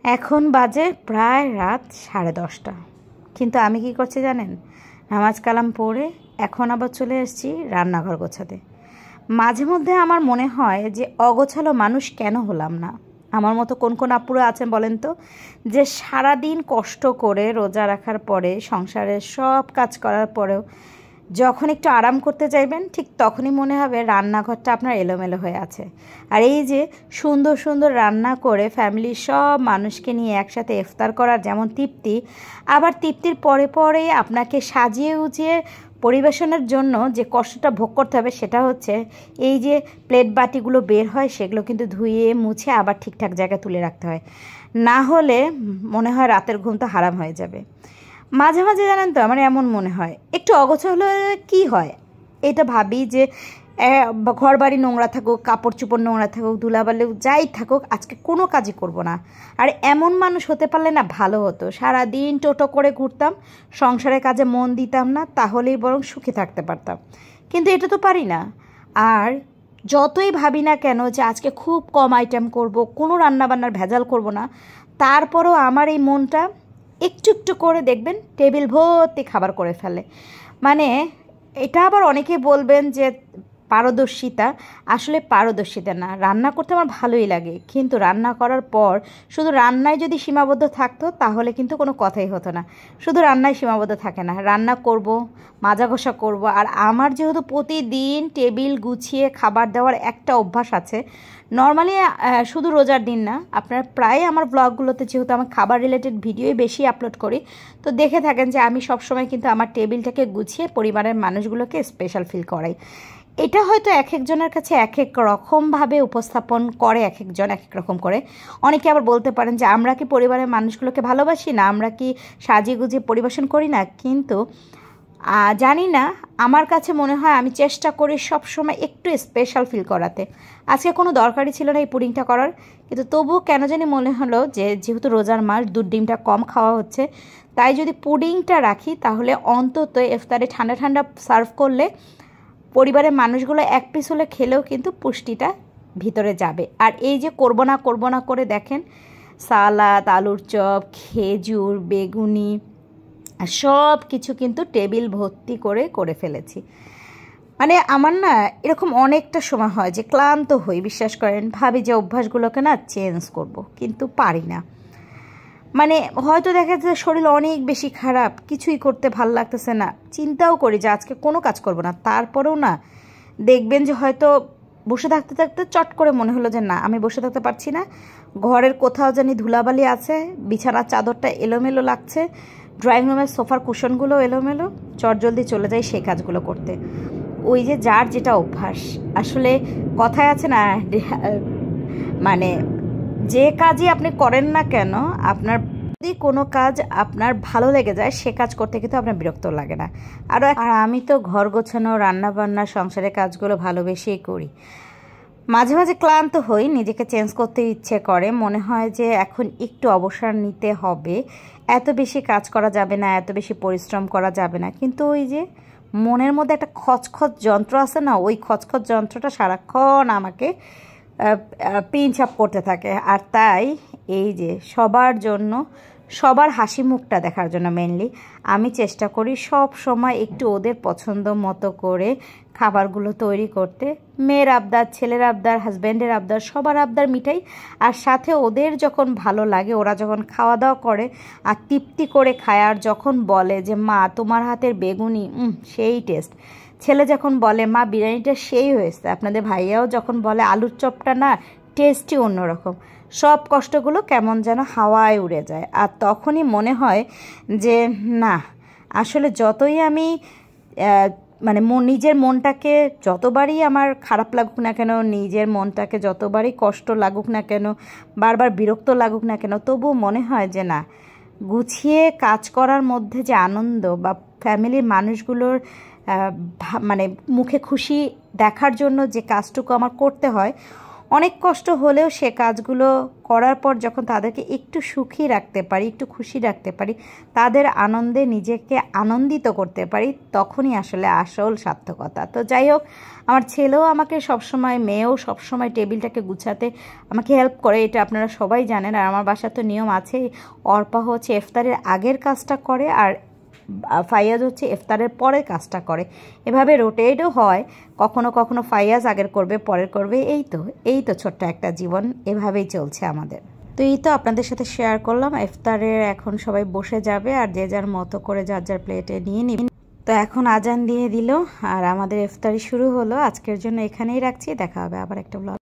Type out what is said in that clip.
এখন বাজে প্রায় রাত 10:30। কিন্তু আমি কি করছি জানেন? নামাজ কালাম পড়ে এখন আবার চলে এসেছি রান্নাঘর গোছাতে। মাঝে মধ্যে আমার মনে হয় যে অগোছালো মানুষ কেন হলাম না। আমার মতো কোন কোন আপুরা আছেন বলেন তো, যে সারাদিন কষ্ট করে রোজা রাখার পরে সংসারের সব কাজ করার পরেও যখন একটু আরাম করতে চাইবেন ঠিক তখনই মনে হবে রান্নাঘরটা আপনার এলোমেলো হয়ে আছে। আর এই যে সুন্দর সুন্দর রান্না করে ফ্যামিলির সব মানুষকে নিয়ে একসাথে ইফতার করার যেমন তৃপ্তি, আবার তৃপ্তির পরে পরে আপনাকে সাজিয়ে গুছিয়ে পরিবেশনের জন্য যে কষ্টটা ভোগ করতে হবে সেটা হচ্ছে এই যে প্লেট বাটিগুলো বের হয় সেগুলো কিন্তু ধুয়ে মুছে আবার ঠিকঠাক জায়গায় তুলে রাখতে হয়, না হলে মনে হয় রাতের ঘুম তো হারাম হয়ে যাবে। মাঝে মাঝে জানেন তো আমার এমন মনে হয় একটু অগোছালো হলে কী হয়, এটা ভাবি যে ঘর বাড়ি নোংরা থাকুক, কাপড় চোপড় নোংরা থাকুক, ধুলাবালি যাই থাকুক, আজকে কোনো কাজই করব না। আর এমন মানুষ হতে পারলে না ভালো হতো, সারাদিন টোটো করে ঘুরতাম, সংসারের কাজে মন দিতাম না, তাহলেই বরং সুখে থাকতে পারতাম। কিন্তু এটা তো পারি না। আর যতই ভাবি না কেন যে আজকে খুব কম আইটেম করব, কোনো রান্নাবান্নার ভেজাল করব না, তারপরও আমার এই মনটা একটু একটু করে দেখবেন টেবিল ভর্তি খাবার করে ফেলে। মানে এটা আবার অনেকে বলবেন যে পারদর্শিতা, আসলে পারদর্শিতা না, রান্না করতে আমার ভালোই লাগে, কিন্তু রান্না করার পর শুধু রান্নায় যদি সীমাবদ্ধ থাকতো তাহলে কিন্তু কোনো কথাই হতো না। শুধু রান্নায় সীমাবদ্ধ থাকে না, রান্না করব, মাজা ঘষা করব। আর আমার যেহেতু প্রতিদিন টেবিল গুছিয়ে খাবার দেওয়ার একটা অভ্যাস আছে, নর্মালি শুধু রোজার দিন না, আপনারা প্রায় আমার ব্লগগুলোতে যেহেতু আমি খাবার রিলেটেড ভিডিওই বেশি আপলোড করি, তো দেখে থাকেন যে আমি সবসময় কিন্তু আমার টেবিলটাকে গুছিয়ে পরিবারের মানুষগুলোকে স্পেশাল ফিল করাই। এটা হয়তো এক একজনের কাছে এক এক রকমভাবে উপস্থাপন করে, এক একজন এক এক রকম করে। অনেকে আবার বলতে পারেন যে আমরা কি পরিবারের মানুষগুলোকে ভালোবাসি না, আমরা কি সাজিয়ে গুজিয়ে পরিবেশন করি না, কিন্তু জানি না, আমার কাছে মনে হয় আমি চেষ্টা করি সবসময় একটু স্পেশাল ফিল করাতে। আজকে কোনো দরকারই ছিল না এই পুডিংটা করার, কিন্তু তবুও কেন জানি মনে হলো যে যেহেতু রোজার মাস, দুধ ডিমটা কম খাওয়া হচ্ছে, তাই যদি পুডিংটা রাখি তাহলে অন্তত ইফতারে ঠান্ডা ঠান্ডা সার্ভ করলে পরিবারের মানুষগুলো এক পিস হলে খেলেও কিন্তু পুষ্টিটা ভিতরে যাবে। আর এই যে করবো না করে দেখেন সালাদ, আলুর চপ, খেজুর, বেগুনি সব কিছু কিন্তু টেবিল ভর্তি করে ফেলেছি। মানে আমার না এরকম অনেকটা সময় হয় যে ক্লান্ত হই, বিশ্বাস করেন, ভাবি যে অভ্যাসগুলোকে না চেঞ্জ করব, কিন্তু পারি না। মানে হয়তো দেখা যাচ্ছে শরীর অনেক বেশি খারাপ, কিছুই করতে ভাল লাগতেছে না, চিন্তাও করি যে আজকে কোনো কাজ করব না, তারপরেও না দেখবেন যে হয়তো বসে থাকতে থাকতে চট করে মনে হলো যে না আমি বসে থাকতে পারছি না, ঘরের কোথাও জানি ধুলাবালি আছে, বিছানার চাদরটা এলোমেলো লাগছে, ড্রয়িং রুমের সোফার কুশনগুলো এলোমেলো, চটজলদি চলে যাই সেই কাজগুলো করতে। ওই যে যার যেটা অভ্যাস, আসলে কথায় আছে না, মানে যে কাজই আপনি করেন না কেন, আপনার যদি কোনো কাজ আপনার ভালো লেগে যায় সে কাজ করতে কিন্তু আপনার বিরক্ত লাগে না। আর আমি তো ঘর গোছানো, রান্নাবান্না, সংসারের কাজগুলো ভালোবেসেই করি। মাঝে মাঝে ক্লান্ত হই, নিজেকে চেঞ্জ করতে ইচ্ছে করে, মনে হয় যে এখন একটু অবসর নিতে হবে, এত বেশি কাজ করা যাবে না, এত বেশি পরিশ্রম করা যাবে না, কিন্তু ওই যে মনের মধ্যে একটা খচখচ যন্ত্র আছে না, ওই খচখচ যন্ত্রটা সারাক্ষণ আমাকে পিঞ্চ আপ করতে থাকে। আর তাই এই যে সবার জন্য, সবার হাসি মুখটা দেখার জন্য মেনলি আমি চেষ্টা করি সব সময় একটু ওদের পছন্দ মতো করে খাবারগুলো তৈরি করতে। মেয়ের আবদার, ছেলের আবদার, হাজব্যান্ডের আবদার, সবার আবদার মিটাই। আর সাথে ওদের যখন ভালো লাগে, ওরা যখন খাওয়া দাওয়া করে আর তৃপ্তি করে খায়, আর যখন বলে যে মা তোমার হাতের বেগুনি সেই টেস্ট, ছেলে যখন বলে মা বিরিয়ানিটা সেই হয়েছে, আপনাদের ভাইয়াও যখন বলে আলুর চপটা না টেস্টই অন্যরকম, সব কষ্টগুলো কেমন যেন হাওয়ায় উড়ে যায়। আর তখনই মনে হয় যে না, আসলে যতই আমি মানে নিজের মনটাকে যতবারই আমার খারাপ লাগুক না কেন, নিজের মনটাকে যতবারই কষ্ট লাগুক না কেন, বারবার বিরক্ত লাগুক না কেন, তবুও মনে হয় যে না, গুছিয়ে কাজ করার মধ্যে যে আনন্দ, বা ফ্যামিলির মানুষগুলোর মানে মুখে খুশি দেখার জন্য যে কাজটুকু আমার করতে হয়, অনেক কষ্ট হলেও সে কাজগুলো করার পর যখন তাদেরকে একটু সুখী রাখতে পারি, একটু খুশি রাখতে পারি, তাদের আনন্দে নিজেকে আনন্দিত করতে পারি, তখনই আসলে আসল সার্থকতা। তো যাই হোক, আমার ছেলেও আমাকে সবসময়, মেয়েও সবসময় টেবিলটাকে গুছাতে আমাকে হেল্প করে, এটা আপনারা সবাই জানেন। আর আমার বাসার তো নিয়ম আছে, অর্পা হচ্ছে ইফতারের আগের কাজটা করে আর ফাইয়াজ হচ্ছে ইফতারের পরের কাজটা করে, এভাবে রোটেটও হয়। কখনো কখনো ফাইয়াজ আগের করবে, পরের করবে। এই তো ছোট্ট একটা জীবন, এভাবেই চলছে আমাদের। তো এই তো আপনাদের সাথে শেয়ার করলাম। ইফতারের এখন সবাই বসে যাবে আর যে যার মতো করে যার যার প্লেটে নিয়ে নিবে। তো এখন আজান দিয়ে দিল আর আমাদের ইফতারি শুরু হলো। আজকের জন্য এখানেই রাখছি, দেখা হবে আবার একটা ব্লগ।